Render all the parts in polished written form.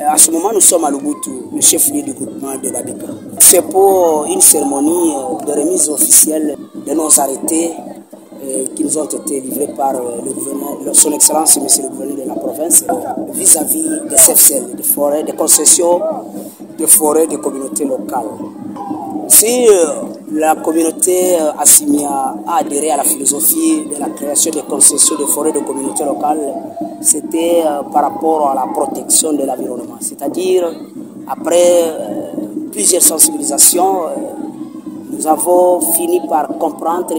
À ce moment, nous sommes à Lubutu, le chef-lieu du groupement de l'Abika. C'est pour une cérémonie de remise officielle de nos arrêtés qui nous ont été livrés par le gouverneur, son Excellence, Monsieur le gouverneur de la province, vis-à-vis des CFCL, des forêts, des concessions de forêts des communautés locales. Si la communauté Assimia a adhéré à la philosophie de la création des concessions de forêts de communautés locales, c'était par rapport à la protection de l'environnement. C'est-à-dire, après plusieurs sensibilisations, nous avons fini par comprendre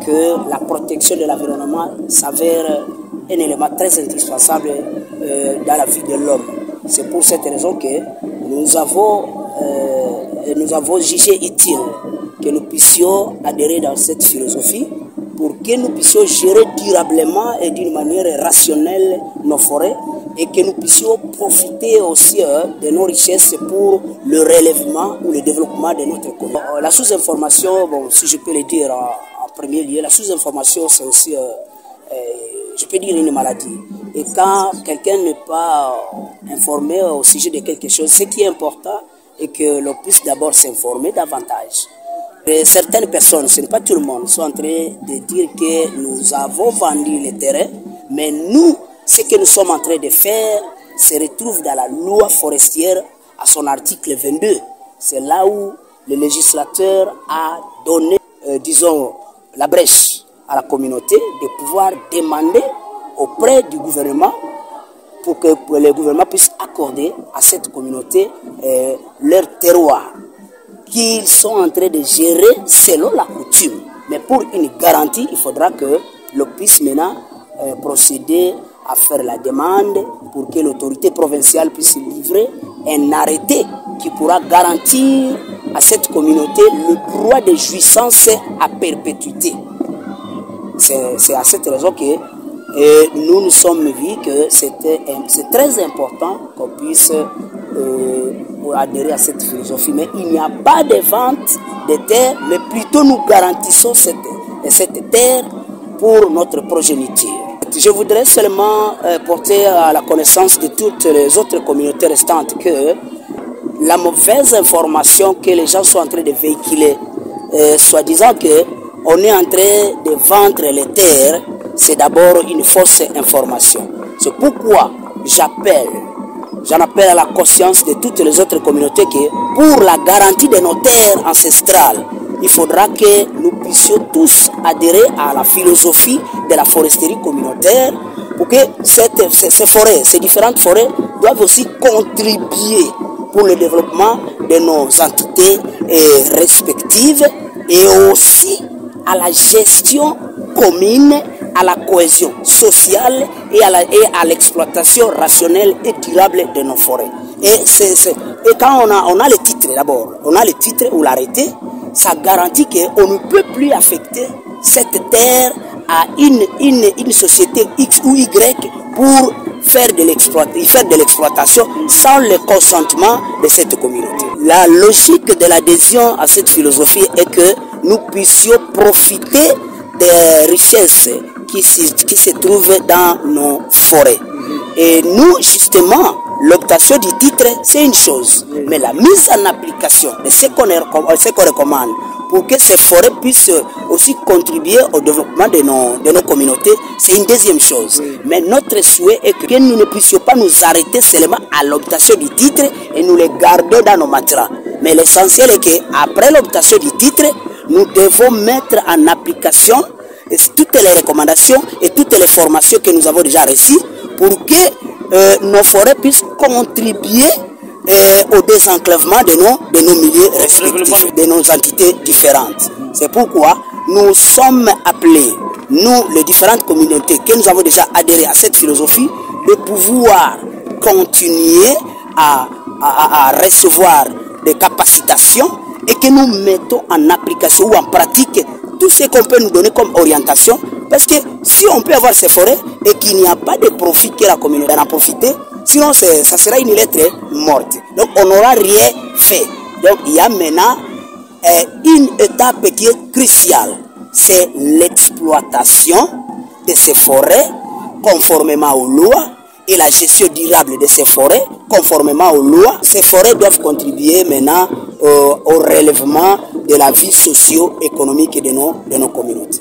que la protection de l'environnement s'avère un élément très indispensable dans la vie de l'homme. C'est pour cette raison que nous avons jugé utile que nous puissions adhérer dans cette philosophie pour que nous puissions gérer durablement et d'une manière rationnelle nos forêts et que nous puissions profiter aussi de nos richesses pour le relèvement ou le développement de notre économie. La sous-information, bon, si je peux le dire en premier lieu, la sous-information c'est aussi, je peux dire, une maladie. Et quand quelqu'un n'est pas informé au sujet de quelque chose, ce qui est important est que l'on puisse d'abord s'informer davantage. Et certaines personnes, ce n'est pas tout le monde, sont en train de dire que nous avons vendu les terrains, mais nous, ce que nous sommes en train de faire se retrouve dans la loi forestière à son article 22. C'est là où le législateur a donné, disons, la brèche à la communauté de pouvoir demander auprès du gouvernement pour que le gouvernement puisse accorder à cette communauté leur terroir qu'ils sont en train de gérer selon la coutume. Mais pour une garantie, il faudra que l'on puisse maintenant procéder à faire la demande pour que l'autorité provinciale puisse livrer un arrêté qui pourra garantir à cette communauté le droit de jouissance à perpétuité. C'est à cette raison que nous nous sommes vus que c'est très important qu'on puisse adhérer à cette philosophie. Mais il n'y a pas de vente de terre, mais plutôt nous garantissons cette terre pour notre progéniture. Je voudrais seulement porter à la connaissance de toutes les autres communautés restantes que la mauvaise information que les gens sont en train de véhiculer, soi-disant qu'on est en train de vendre les terres, c'est d'abord une fausse information. C'est pourquoi j'en appelle à la conscience de toutes les autres communautés que pour la garantie de nos terres ancestrales, il faudra que nous puissions tous adhérer à la philosophie de la foresterie communautaire pour que ces forêts, ces différentes forêts doivent aussi contribuer pour le développement de nos entités respectives et aussi à la gestion commune, à la cohésion sociale et à l'exploitation rationnelle et durable de nos forêts. Et quand on a le titre d'abord, on a le titre ou l'arrêté, ça garantit qu'on ne peut plus affecter cette terre à une société X ou Y pour faire de l'exploitation sans le consentement de cette communauté. La logique de l'adhésion à cette philosophie est que nous puissions profiter des richesses qui se trouvent dans nos forêts. Et nous, justement, l'obtention du titre, c'est une chose. Mais la mise en application de ce qu'on recommande pour que ces forêts puissent aussi contribuer au développement de nos communautés, c'est une deuxième chose. Mais notre souhait est que nous ne puissions pas nous arrêter seulement à l'obtention du titre et nous les garder dans nos matras. Mais l'essentiel est qu'après l'obtention du titre, nous devons mettre en application toutes les recommandations et toutes les formations que nous avons déjà reçues pour que nos forêts puissent contribuer au désenclavement de nos milieux respectifs, de nos entités différentes. C'est pourquoi nous sommes appelés, nous, les différentes communautés que nous avons déjà adhéré à cette philosophie, de pouvoir continuer à recevoir des capacitations et que nous mettons en application ou en pratique tout ce qu'on peut nous donner comme orientation. Parce que si on peut avoir ces forêts et qu'il n'y a pas de profit que la communauté en a profité, sinon ça sera une lettre morte. Donc on n'aura rien fait. Donc il y a maintenant une étape qui est cruciale. C'est l'exploitation de ces forêts conformément aux lois et la gestion durable de ces forêts, conformément aux lois. Ces forêts doivent contribuer maintenant au relèvement de la vie socio-économique de nos communautés.